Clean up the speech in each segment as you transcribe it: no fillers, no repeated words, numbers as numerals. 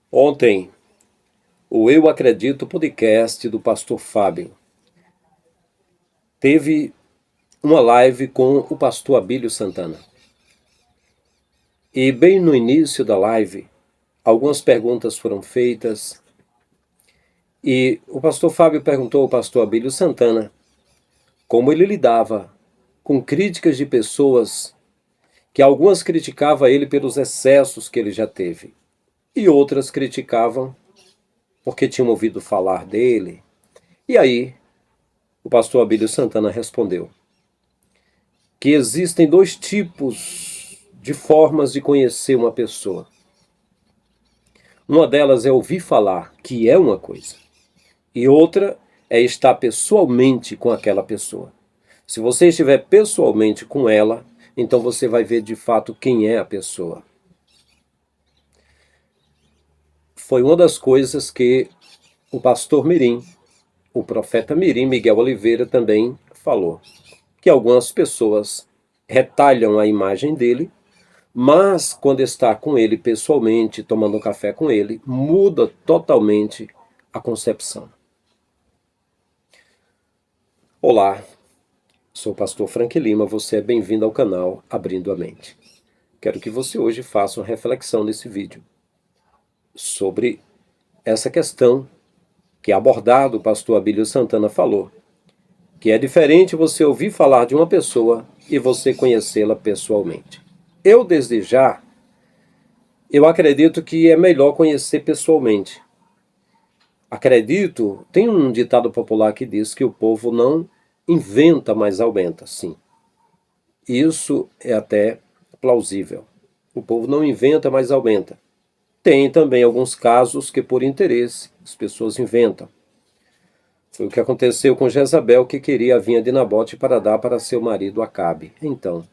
Ontem, o Eu Acredito podcast do pastor Fábio teve uma live com o pastor Abílio Santana. E bem no início da live, algumas perguntas foram feitas e o pastor Fábio perguntou ao pastor Abílio Santana como ele lidava com críticas de pessoas que algumas criticavam ele pelos excessos que ele já teve e outras criticavam porque tinham ouvido falar dele. E aí, o pastor Abílio Santana respondeu que existem dois tipos de formas de conhecer uma pessoa. Uma delas é ouvir falar, que é uma coisa, e outra é estar pessoalmente com aquela pessoa. Se você estiver pessoalmente com ela, então você vai ver de fato quem é a pessoa. Foi uma das coisas que o pastor Mirim, o profeta Mirim, Miguel Oliveira, também falou. Que algumas pessoas retalham a imagem dele, mas quando está com ele pessoalmente, tomando café com ele, muda totalmente a concepção. Olá, sou o pastor Frank Lima, você é bem-vindo ao canal Abrindo a Mente. Quero que você hoje faça uma reflexão nesse vídeo sobre essa questão que abordado o pastor Abílio Santana falou, que é diferente você ouvir falar de uma pessoa e você conhecê-la pessoalmente. Desde já, eu acredito que é melhor conhecer pessoalmente. Tem um ditado popular que diz que o povo não inventa, mas aumenta, sim. Isso é até plausível. O povo não inventa, mas aumenta. Tem também alguns casos que por interesse as pessoas inventam. Foi o que aconteceu com Jezabel, que queria a vinha de Nabote para dar para seu marido Acabe. Então,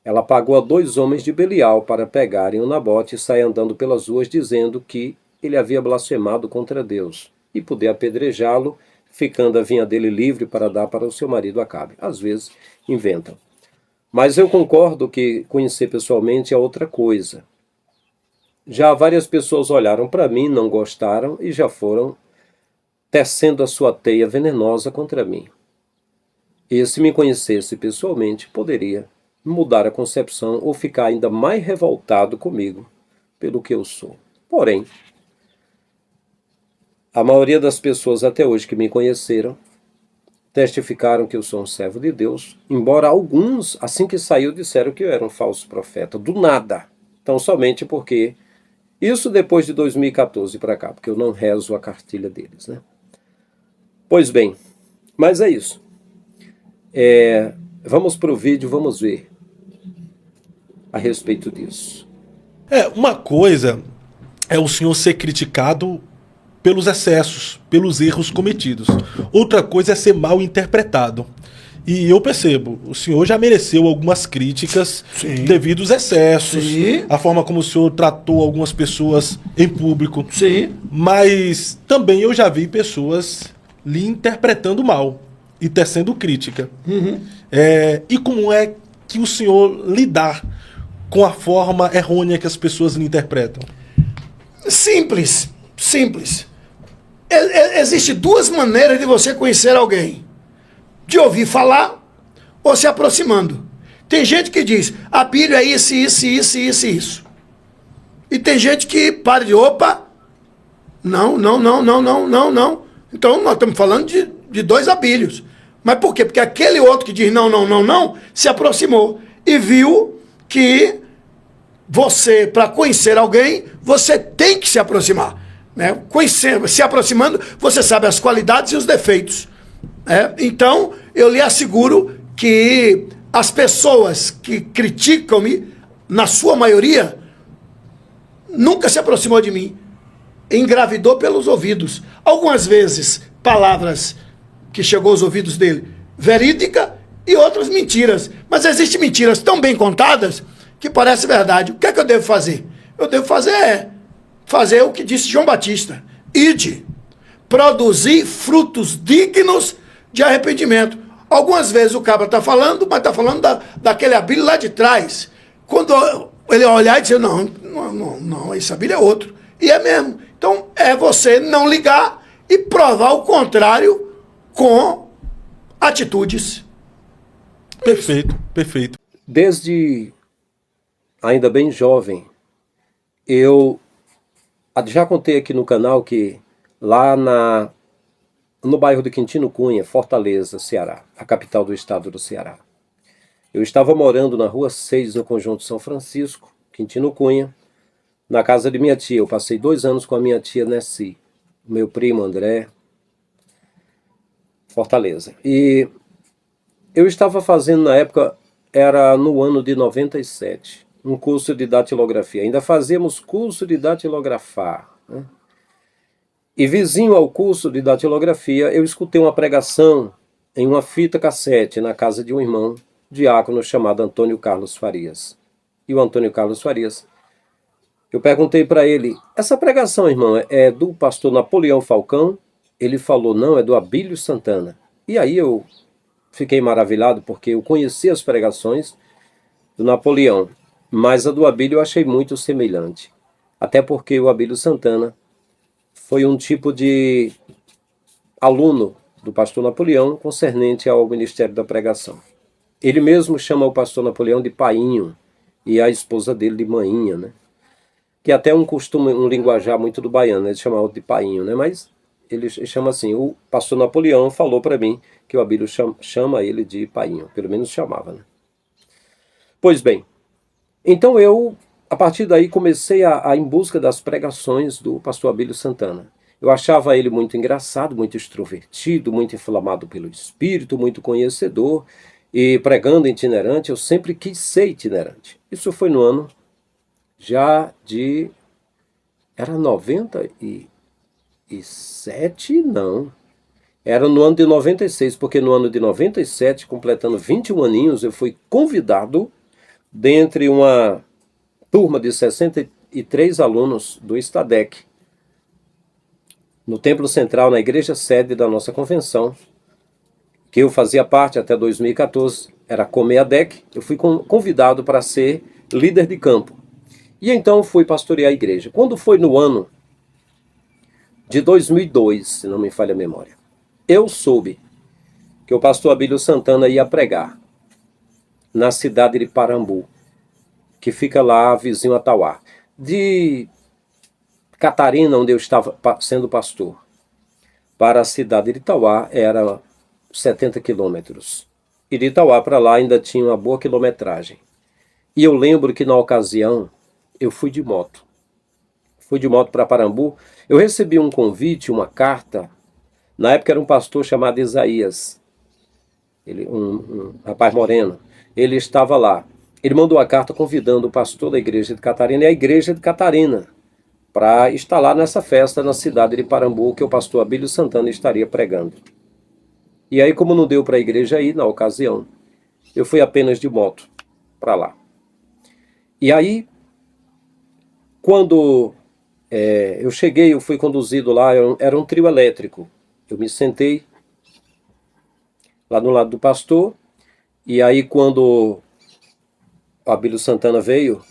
ela pagou a 2 homens de Belial para pegarem o Nabote e sair andando pelas ruas dizendo que ele havia blasfemado contra Deus e poder apedrejá-lo, ficando a vinha dele livre para dar para o seu marido Acabe. Às vezes, inventam. Mas eu concordo que conhecer pessoalmente é outra coisa. Já várias pessoas olharam para mim, não gostaram e já foram tecendo a sua teia venenosa contra mim. E se me conhecesse pessoalmente, poderia mudar a concepção ou ficar ainda mais revoltado comigo pelo que eu sou. Porém, a maioria das pessoas até hoje que me conheceram testificaram que eu sou um servo de Deus, embora alguns, assim que saiu, disseram que eu era um falso profeta, do nada. Então, somente porque isso depois de 2014 para cá, porque eu não rezo a cartilha deles, né? Pois bem, mas é isso. Vamos para o vídeo, vamos ver a respeito disso. Uma coisa é o senhor ser criticado pelos excessos, pelos erros cometidos. Outra coisa é ser mal interpretado. E eu percebo, o senhor já mereceu algumas críticas devido aos excessos, a forma como o senhor tratou algumas pessoas em público. Sim. Mas também eu já vi pessoas lhe interpretando mal e tecendo crítica. E como é que o senhor lidar com a forma errônea que as pessoas lhe interpretam? Simples. Existem 2 maneiras de você conhecer alguém. De ouvir falar ou se aproximando. Tem gente que diz, Abílio é isso. E tem gente que para de, opa, não. Então nós estamos falando de 2 Abílios. Mas por quê? Porque aquele outro que diz não, se aproximou e viu que você, para conhecer alguém, você tem que se aproximar. Né? Se aproximando, você sabe as qualidades e os defeitos. Então, eu lhe asseguro que as pessoas que criticam-me, na sua maioria, nunca se aproximou de mim. Engravidou pelos ouvidos. Algumas vezes, palavras que chegou aos ouvidos dele, verídica, e outras mentiras. Mas existem mentiras tão bem contadas que parece verdade. O que é que eu devo fazer? Eu devo fazer o que disse João Batista. Ide, produzir frutos dignos de arrependimento. Algumas vezes o cabra está falando, mas está falando daquele Abílio lá de trás. Quando ele olhar e dizer, não, esse Abílio é outro. E é mesmo. Então, é você não ligar e provar o contrário com atitudes. Perfeito, perfeito. Desde ainda bem jovem, eu já contei aqui no canal que lá no bairro de Quintino Cunha, Fortaleza, Ceará, a capital do estado do Ceará, eu estava morando na Rua 6, no Conjunto São Francisco, Quintino Cunha, na casa de minha tia. Eu passei 2 anos com a minha tia Nessi, meu primo André, Fortaleza. E eu estava fazendo na época, era no ano de 97, um curso de datilografia. Ainda fazíamos curso de datilografar, né? E vizinho ao curso de datilografia, eu escutei uma pregação em uma fita cassete na casa de um irmão diácono chamado Antônio Carlos Farias. E o Antônio Carlos Farias, eu perguntei para ele, essa pregação, irmão, é do pastor Napoleão Falcão? Ele falou, não, é do Abílio Santana. E aí eu fiquei maravilhado, porque eu conheci as pregações do Napoleão, mas a do Abílio eu achei muito semelhante. Até porque o Abílio Santana foi um tipo de aluno do pastor Napoleão concernente ao ministério da pregação. Ele mesmo chama o pastor Napoleão de painho e a esposa dele de maninha, né? Que até é um costume, um linguajar muito do baiano, né? Ele chama o de painho, né? Mas ele chama assim, o pastor Napoleão falou para mim que o Abílio chama ele de painho, pelo menos chamava, né? Pois bem, então eu, a partir daí, comecei a ir em busca das pregações do pastor Abílio Santana. Eu achava ele muito engraçado, muito extrovertido, muito inflamado pelo espírito, muito conhecedor, e pregando itinerante, eu sempre quis ser itinerante. Isso foi no ano já de... era 97? Não. Era no ano de 96, porque no ano de 97, completando 21 aninhos, eu fui convidado dentre uma turma de 63 alunos do Estadec, no Templo Central, na igreja sede da nossa convenção, que eu fazia parte até 2014, era Comeadec. Eu fui convidado para ser líder de campo. E então fui pastorear a igreja. Quando foi no ano de 2002, se não me falha a memória, eu soube que o pastor Abílio Santana ia pregar na cidade de Parambu, que fica lá vizinho a Tauá. De Catarina, onde eu estava sendo pastor, para a cidade de Tauá era 70 quilômetros. E de Itauá para lá ainda tinha uma boa quilometragem. E eu lembro que na ocasião eu fui de moto. Fui de moto para Parambu. Eu recebi um convite, uma carta. Na época era um pastor chamado Isaías. Um rapaz moreno. Ele estava lá. Ele mandou a carta convidando o pastor da igreja de Catarina e a igreja de Catarina para estar lá nessa festa na cidade de Parambu, que o pastor Abílio Santana estaria pregando. E aí, como não deu para a igreja ir na ocasião, eu fui apenas de moto para lá. E aí, quando eu cheguei, eu fui conduzido lá, era um trio elétrico. Eu me sentei lá no lado do pastor, e aí quando o Abílio Santana veio,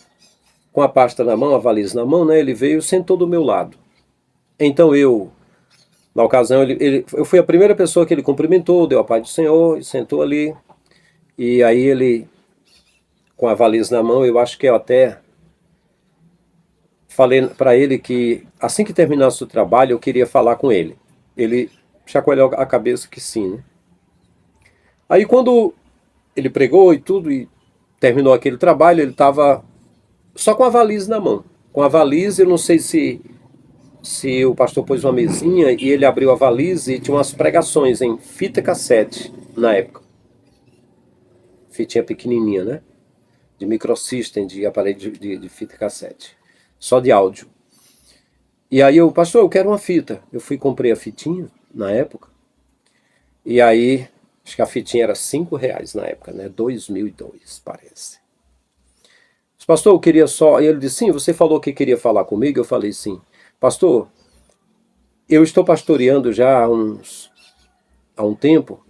com a pasta na mão, a valise na mão, né, ele veio e sentou do meu lado. Então eu, na ocasião, eu fui a primeira pessoa que ele cumprimentou, deu a paz do Senhor, e sentou ali. E aí ele, com a valise na mão, eu acho que eu até falei para ele que assim que terminasse o trabalho, eu queria falar com ele. Ele chacoalhou a cabeça que sim, né? Aí quando ele pregou e tudo, e terminou aquele trabalho, ele estava só com a valise na mão. Com a valise, eu não sei se o pastor pôs uma mesinha e ele abriu a valise e tinha umas pregações em fita cassete, na época. Fitinha pequenininha, né? De microsystem, de aparelho de fita cassete. Só de áudio. E aí eu, pastor, eu quero uma fita. Eu fui e comprei a fitinha, na época. E aí, acho que a fitinha era R$5 na época, né? 2002, parece. Pastor, eu queria só... E ele disse, sim, você falou que queria falar comigo? Eu falei, sim. Pastor, eu estou pastoreando já há um tempo.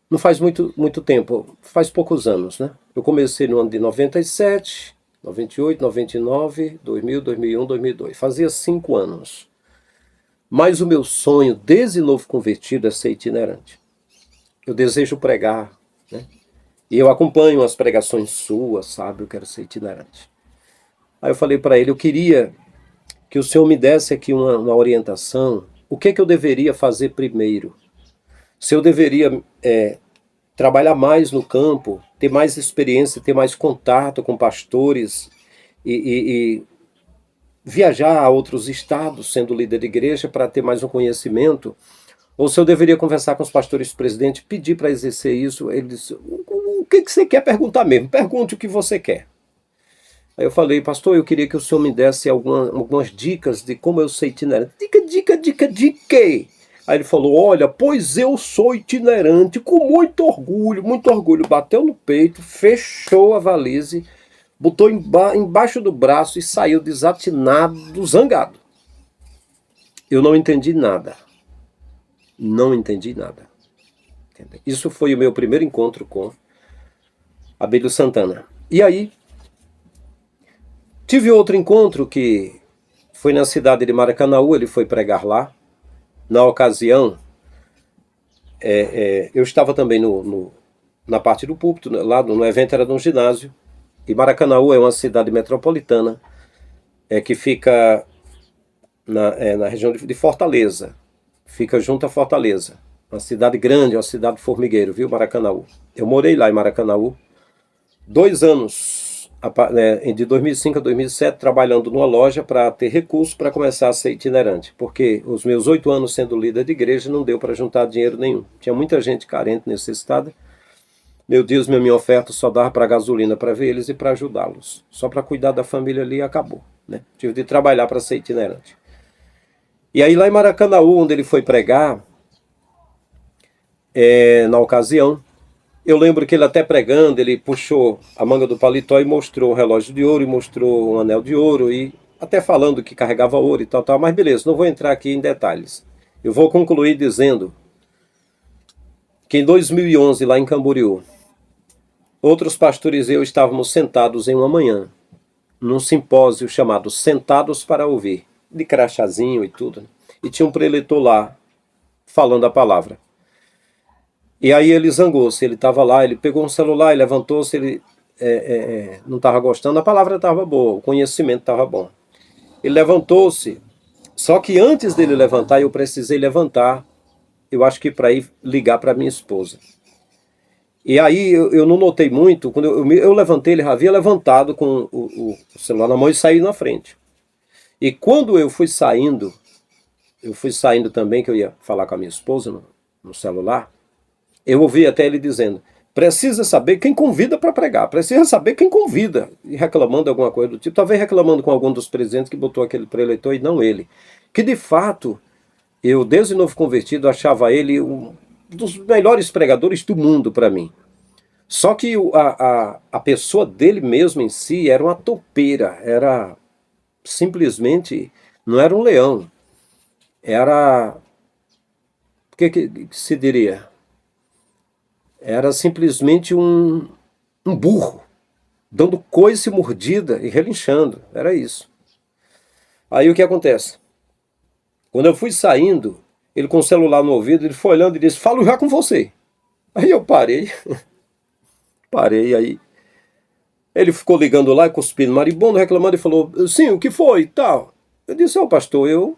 Não faz muito tempo, faz poucos anos, né? Eu comecei no ano de 97, 98, 99, 2000, 2001, 2002. Fazia 5 anos. Mas o meu sonho, desde novo convertido, é ser itinerante. Eu desejo pregar, né? E eu acompanho as pregações suas, sabe? Eu quero ser itinerante. Aí eu falei para ele, eu queria que o senhor me desse aqui uma orientação. O que eu deveria fazer primeiro? Se eu deveria trabalhar mais no campo, ter mais experiência, ter mais contato com pastores e viajar a outros estados, sendo líder de igreja, para ter mais um conhecimento, ou se eu deveria conversar com os pastores presidentes, pedir para exercer isso. Ele disse, o que você quer perguntar mesmo? Pergunte o que você quer. Aí eu falei, pastor, eu queria que o senhor me desse algumas dicas de como eu ser itinerante. Dica de quê? Aí ele falou, olha, pois eu sou itinerante, com muito orgulho. Bateu no peito, fechou a valise, botou embaixo do braço e saiu desatinado, zangado. Eu não entendi nada. Não entendi nada. Isso foi o meu primeiro encontro com Abílio Santana. E aí, tive outro encontro que foi na cidade de Maracanaú, ele foi pregar lá. Na ocasião, eu estava também na parte do púlpito, lá no evento era num ginásio. E Maracanaú é uma cidade metropolitana que fica na região de Fortaleza. Fica junto a Fortaleza. Uma cidade grande, uma cidade formigueiro, viu, Maracanaú? Eu morei lá em Maracanaú 2 anos, de 2005 a 2007, trabalhando numa loja para ter recursos para começar a ser itinerante. Porque os meus 8 anos sendo líder de igreja não deu para juntar dinheiro nenhum. Tinha muita gente carente, necessitada. Meu Deus, minha oferta só dava para gasolina para ver eles e para ajudá-los. Só para cuidar da família ali acabou, né? Tive de trabalhar para ser itinerante. E aí lá em Maracanaú, onde ele foi pregar, na ocasião, eu lembro que ele até pregando, ele puxou a manga do paletó e mostrou um relógio de ouro, e mostrou um anel de ouro, e até falando que carregava ouro e tal, mas beleza, não vou entrar aqui em detalhes. Eu vou concluir dizendo que em 2011, lá em Camboriú, outros pastores e eu estávamos sentados em uma manhã, num simpósio chamado Sentados para Ouvir, de crachazinho e tudo, né? E tinha um preletor lá, falando a palavra. E aí ele zangou-se, ele estava lá, ele pegou um celular, ele levantou-se, ele não estava gostando, a palavra estava boa, o conhecimento estava bom. Ele levantou-se, só que antes dele levantar, eu precisei levantar, eu acho que para ir ligar para minha esposa. E aí eu não notei muito, quando eu levantei, ele já havia levantado com o celular na mão e saí na frente. E quando eu fui saindo também, que eu ia falar com a minha esposa no celular, eu ouvi até ele dizendo, precisa saber quem convida para pregar, precisa saber quem convida, e reclamando alguma coisa do tipo, talvez reclamando com algum dos presidentes que botou aquele preletor e não ele. Que de fato, eu desde novo convertido achava ele um dos melhores pregadores do mundo para mim. Só que a pessoa dele mesmo em si era uma topeira, era simplesmente, não era um leão, era, o que se diria? Era simplesmente um burro, dando coice, mordida e relinchando, era isso. Aí o que acontece? Quando eu fui saindo, ele com o celular no ouvido, ele foi olhando e disse, falo já com você. Aí eu parei, aí ele ficou ligando lá, cuspindo maribondo, reclamando e falou, sim, o que foi e tal? Eu disse, pastor, eu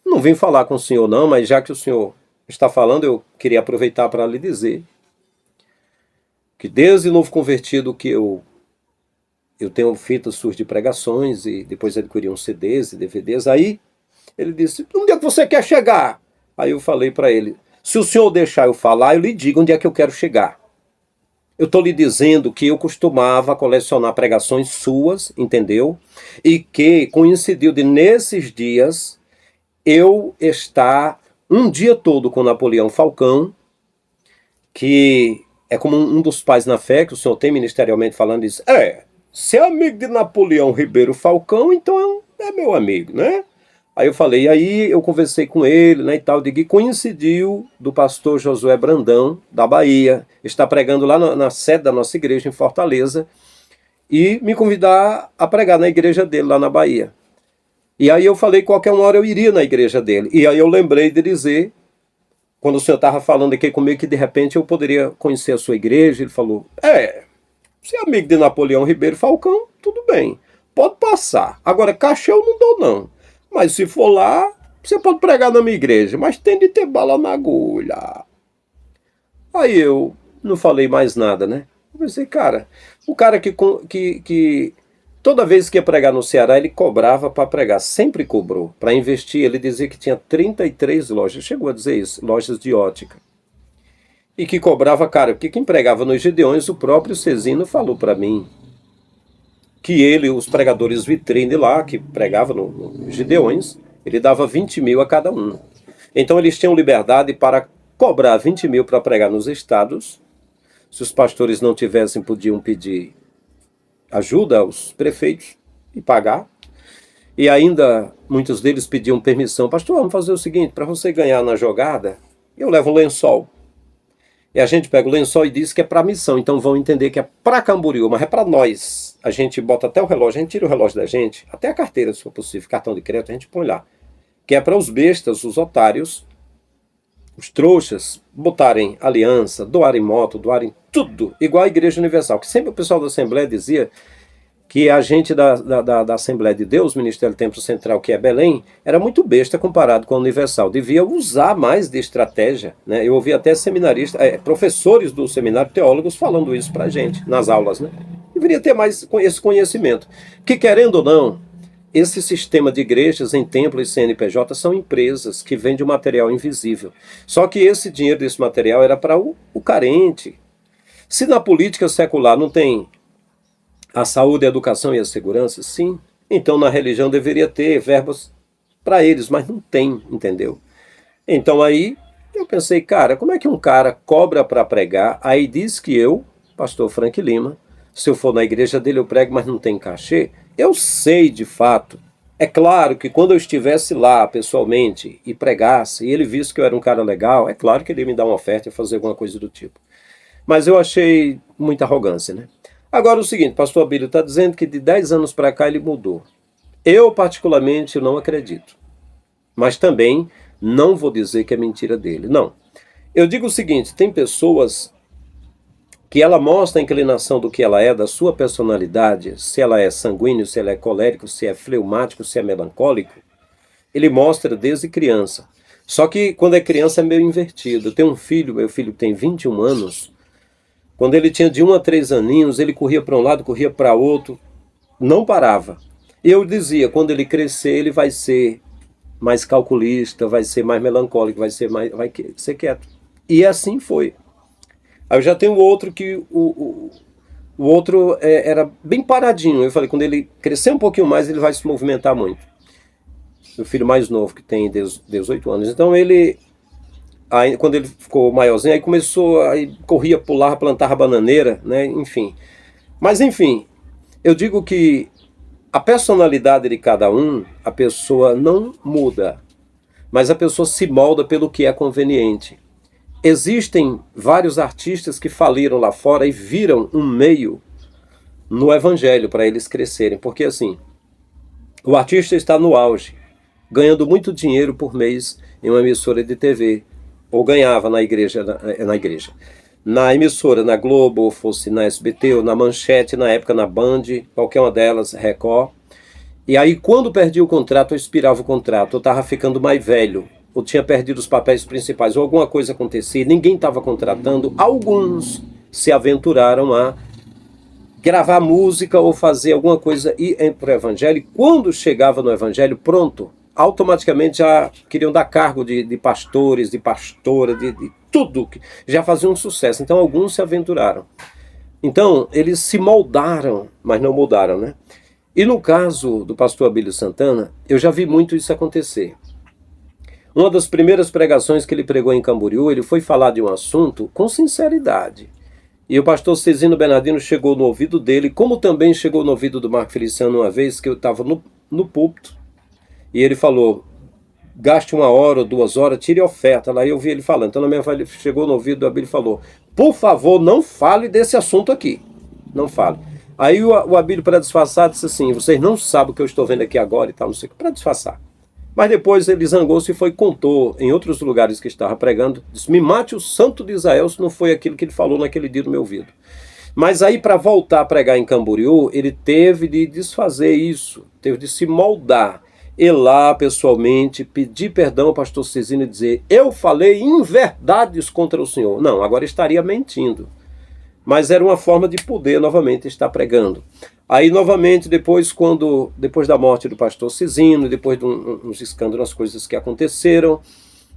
não vim falar com o senhor não, mas já que o senhor está falando, eu queria aproveitar para lhe dizer que desde novo convertido que eu tenho feito suas de pregações e depois adquiri uns CDs e DVDs, aí ele disse, onde é que você quer chegar? Aí eu falei para ele, se o senhor deixar eu falar, eu lhe digo onde é que eu quero chegar. Eu estou lhe dizendo que eu costumava colecionar pregações suas, entendeu? E que coincidiu de nesses dias eu estar um dia todo com Napoleão Falcão, que é como um dos pais na fé, que o senhor tem ministerialmente falando, diz, se é amigo de Napoleão Ribeiro Falcão, então é meu amigo, né? Aí eu falei, aí eu conversei com ele, né, e tal, e coincidiu do pastor Josué Brandão, da Bahia, está pregando lá na sede da nossa igreja em Fortaleza, e me convidar a pregar na igreja dele lá na Bahia. E aí eu falei que qualquer uma hora eu iria na igreja dele. E aí eu lembrei de dizer, quando o senhor estava falando aqui comigo, que de repente eu poderia conhecer a sua igreja. Ele falou, se é amigo de Napoleão Ribeiro Falcão, tudo bem, pode passar. Agora, cachê eu não dou não. Mas se for lá, você pode pregar na minha igreja, mas tem de ter bala na agulha. Aí eu não falei mais nada, né? Eu pensei, cara, o cara que toda vez que ia pregar no Ceará, ele cobrava para pregar, sempre cobrou. Para investir, ele dizia que tinha 33 lojas, chegou a dizer isso, lojas de ótica. E que cobrava caro, porque quem pregava nos Gideões, o próprio Cezino falou para mim que ele, os pregadores vitrine lá, que pregavam nos Gideões, ele dava 20 mil a cada um. Então eles tinham liberdade para cobrar 20 mil para pregar nos estados. Se os pastores não tivessem, podiam pedir ajuda aos prefeitos e pagar. E ainda muitos deles pediam permissão. Pastor, vamos fazer o seguinte, para você ganhar na jogada, eu levo um lençol. E a gente pega o lençol e diz que é para missão. Então vão entender que é para Camboriú, mas é para nós. A gente bota até o relógio, a gente tira o relógio da gente, até a carteira, se for possível, cartão de crédito, a gente põe lá. Que é para os bestas, os otários, os trouxas, botarem aliança, doarem moto, doarem tudo, igual a Igreja Universal. Que sempre o pessoal da Assembleia dizia que a gente da Assembleia de Deus, Ministério do Templo Central, que é Belém, era muito besta comparado com a Universal. Devia usar mais de estratégia, né? Eu ouvi até seminaristas, professores do seminário, teólogos, falando isso pra gente, nas aulas, né? Deveria ter mais esse conhecimento. Que, querendo ou não, esse sistema de igrejas em templo e CNPJ são empresas que vendem o material invisível. Só que esse dinheiro desse material era para o carente. Se na política secular não tem a saúde, a educação e a segurança, sim. Então na religião deveria ter verbas para eles, mas não tem, entendeu? Então aí eu pensei, cara, como é que um cara cobra para pregar, aí diz que eu, pastor Frank Lima, se eu for na igreja dele eu prego, mas não tem cachê? Eu sei de fato. É claro que quando eu estivesse lá pessoalmente e pregasse, e ele visse que eu era um cara legal, é claro que ele ia me dar uma oferta e fazer alguma coisa do tipo. Mas eu achei muita arrogância, né? Agora o seguinte, pastor Abílio está dizendo que de 10 anos para cá ele mudou. Eu particularmente não acredito. Mas também não vou dizer que é mentira dele. Não. Eu digo o seguinte, tem pessoas que ela mostra a inclinação do que ela é, da sua personalidade, se ela é sanguíneo, se ela é colérico, se é fleumático, se é melancólico, ele mostra desde criança. Só que quando é criança é meio invertido. Eu tenho um filho, meu filho tem 21 anos, quando ele tinha de 1 a 3 aninhos, ele corria para um lado, corria para outro, não parava. Eu dizia, quando ele crescer, ele vai ser mais calculista, vai ser mais melancólico, vai ser quieto. E assim foi. Aí eu já tenho outro que o outro era bem paradinho. Eu falei, quando ele crescer um pouquinho mais, ele vai se movimentar muito. Meu filho mais novo, que tem 18 anos. Então ele, aí, quando ele ficou maiorzinho, aí começou, aí corria, pulava, plantava bananeira, né? Enfim. Mas enfim, eu digo que a personalidade de cada um, a pessoa não muda, mas a pessoa se molda pelo que é conveniente. Existem vários artistas que faliram lá fora e viram um meio no evangelho para eles crescerem. Porque assim, o artista está no auge, ganhando muito dinheiro por mês em uma emissora de TV. Ou ganhava na igreja, na emissora, na Globo, ou fosse na SBT, ou na Manchete, na época na Band, qualquer uma delas, Record. E aí quando perdi o contrato, eu expirava o contrato, eu estava ficando mais velho, ou tinha perdido os papéis principais, ou alguma coisa acontecia, ninguém estava contratando, alguns se aventuraram a gravar música ou fazer alguma coisa e ir para o evangelho, e quando chegava no evangelho, pronto, automaticamente já queriam dar cargo de pastores, de pastora, de tudo, já faziam um sucesso, então alguns se aventuraram. Então eles se moldaram, mas não mudaram, né? E no caso do pastor Abílio Santana, eu já vi muito isso acontecer. Uma das primeiras pregações que ele pregou em Camboriú, ele foi falar de um assunto com sinceridade. E o pastor Cezino Bernardino chegou no ouvido dele, como também chegou no ouvido do Marco Feliciano uma vez, que eu estava no púlpito, e ele falou, gaste 1 hora ou 2 horas, tire oferta. Lá eu vi ele falando. Então na minha ele chegou no ouvido do Abílio e falou, por favor, não fale desse assunto aqui. Não fale. Aí o Abílio, para disfarçar, disse assim, vocês não sabem o que eu estou vendo aqui agora e tal, não sei o que, para disfarçar. Mas depois ele zangou-se e foi contou em outros lugares que estava pregando, disse, me mate o santo de Israel se não foi aquilo que ele falou naquele dia no meu ouvido. Mas aí, para voltar a pregar em Camboriú, ele teve de desfazer isso, teve de se moldar, ir lá pessoalmente, pedir perdão ao pastor Cezino e dizer, eu falei inverdades contra o senhor. Não, agora estaria mentindo. Mas era uma forma de poder novamente estar pregando. Aí novamente, depois da morte do pastor Cezino, depois de uns escândalos, as coisas que aconteceram,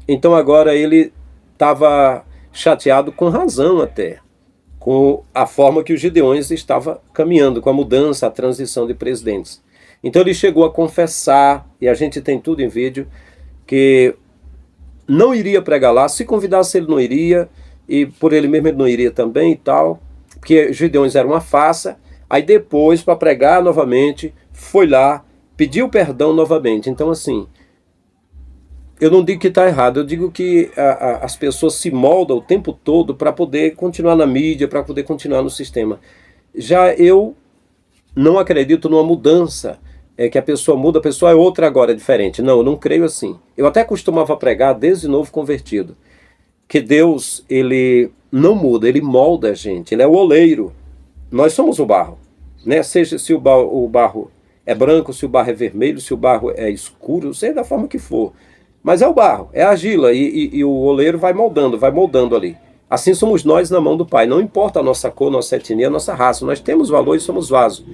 então agora ele estava chateado com razão até, com a forma que o Gideões estava caminhando, com a mudança, a transição de presidentes. Então ele chegou a confessar, e a gente tem tudo em vídeo, que não iria pregar lá, se convidasse ele não iria, e por ele mesmo ele não iria também e tal, porque Gideões era uma farsa. Aí depois, para pregar novamente, foi lá, pediu perdão novamente. Então assim, eu não digo que está errado, eu digo que as pessoas se moldam o tempo todo para poder continuar na mídia, para poder continuar no sistema. Já eu não acredito numa mudança, que a pessoa muda, a pessoa é outra agora, é diferente. Não, eu não creio assim. Eu até costumava pregar desde novo convertido, que Deus, ele não muda, ele molda a gente, ele é o oleiro. Nós somos o barro, né? Seja se o barro é branco, se o barro é vermelho, se o barro é escuro, seja da forma que for. Mas é o barro, é a argila, e o oleiro vai moldando ali. Assim somos nós na mão do Pai. Não importa a nossa cor, nossa etnia, nossa raça. Nós temos valor e somos vaso.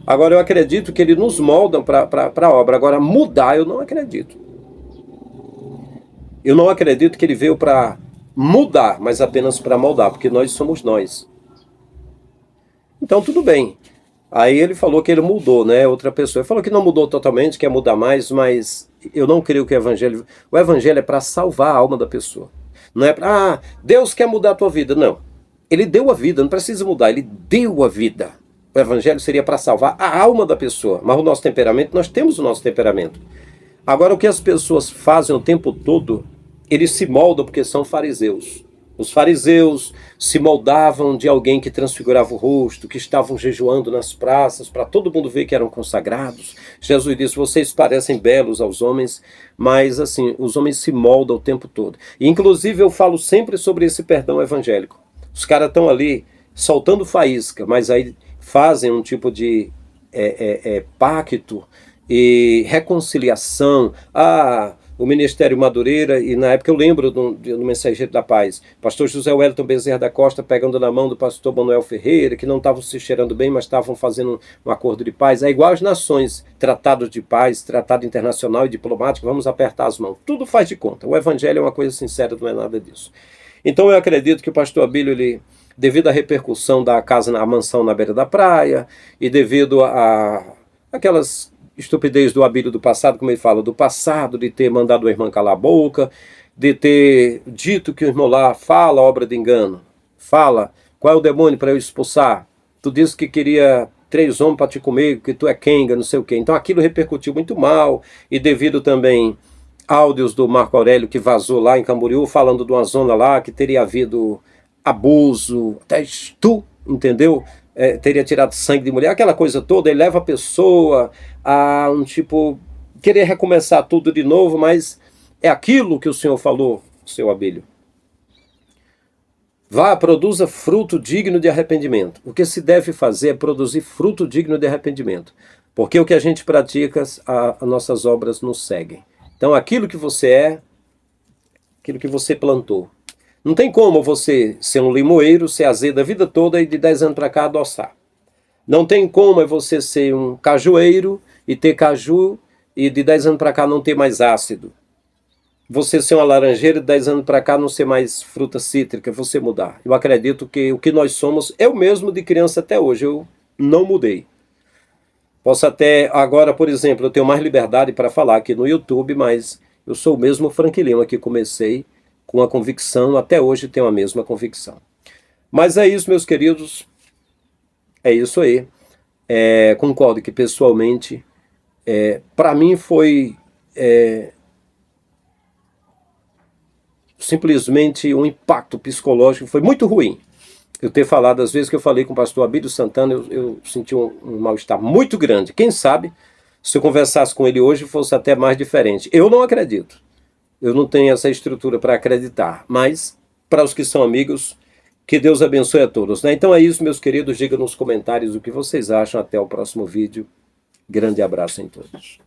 Agora eu acredito que ele nos molda para a obra. Agora mudar eu não acredito. Eu não acredito que ele veio para mudar, mas apenas para moldar, porque nós somos nós. Então tudo bem. Aí ele falou que ele mudou, né? Outra pessoa. Ele falou que não mudou totalmente, quer mudar mais, mas eu não creio que o evangelho é para salvar a alma da pessoa. Não é para, Deus quer mudar a tua vida. Não. Ele deu a vida, não precisa mudar, ele deu a vida. O evangelho seria para salvar a alma da pessoa. Mas o nosso temperamento, nós temos o nosso temperamento. Agora, o que as pessoas fazem o tempo todo, eles se moldam porque são fariseus. Os fariseus se moldavam de alguém que transfigurava o rosto, que estavam jejuando nas praças, para todo mundo ver que eram consagrados. Jesus disse, vocês parecem belos aos homens, mas assim, os homens se moldam o tempo todo. E, inclusive eu falo sempre sobre esse perdão evangélico. Os caras estão ali soltando faísca, mas aí fazem um tipo de pacto e reconciliação. O Ministério Madureira, e na época eu lembro do Mensageiro da Paz, pastor José Wellington Bezerra da Costa pegando na mão do pastor Manuel Ferreira, que não estavam se cheirando bem, mas estavam fazendo um acordo de paz. É igual às nações, tratados de paz, tratado internacional e diplomático, vamos apertar as mãos. Tudo faz de conta. O evangelho é uma coisa sincera, não é nada disso. Então eu acredito que o pastor Abílio, ele, devido à repercussão da casa, a mansão na beira da praia, e devido a aquelas estupidez do Abílio do passado, como ele fala, do passado, de ter mandado a irmã calar a boca, de ter dito que o irmão lá fala obra de engano, fala, qual é o demônio para eu expulsar? Tu disse que queria 3 homens para te comer, que tu é quenga, não sei o quê. Então aquilo repercutiu muito mal, e devido também áudios do Marco Aurélio que vazou lá em Camboriú, falando de uma zona lá que teria havido abuso, até estupro, entendeu? Teria tirado sangue de mulher, aquela coisa toda, ele leva a pessoa a um tipo, querer recomeçar tudo de novo, mas é aquilo que o Senhor falou, seu Abílio. Vá, produza fruto digno de arrependimento. O que se deve fazer é produzir fruto digno de arrependimento, porque o que a gente pratica, as nossas obras nos seguem. Então aquilo que você é, aquilo que você plantou. Não tem como você ser um limoeiro, ser azedo a vida toda e de 10 anos para cá adoçar. Não tem como você ser um cajueiro e ter caju e de 10 anos para cá não ter mais ácido. Você ser uma laranjeira e de 10 anos para cá não ser mais fruta cítrica, você mudar. Eu acredito que o que nós somos, eu mesmo de criança até hoje, eu não mudei. Posso até, agora, por exemplo, eu tenho mais liberdade para falar aqui no YouTube, mas eu sou o mesmo Frank Lima que comecei com a convicção, até hoje tenho a mesma convicção. Mas é isso, meus queridos, é isso aí. Concordo que pessoalmente, para mim foi simplesmente um impacto psicológico, foi muito ruim. eu ter falado, às vezes que eu falei com o pastor Abílio Santana, eu senti um mal-estar muito grande. Quem sabe, se eu conversasse com ele hoje, fosse até mais diferente. Eu não acredito. Eu não tenho essa estrutura para acreditar. Mas, para os que são amigos, que Deus abençoe a todos, né? Então é isso, meus queridos. Diga nos comentários o que vocês acham. Até o próximo vídeo. Grande abraço em todos.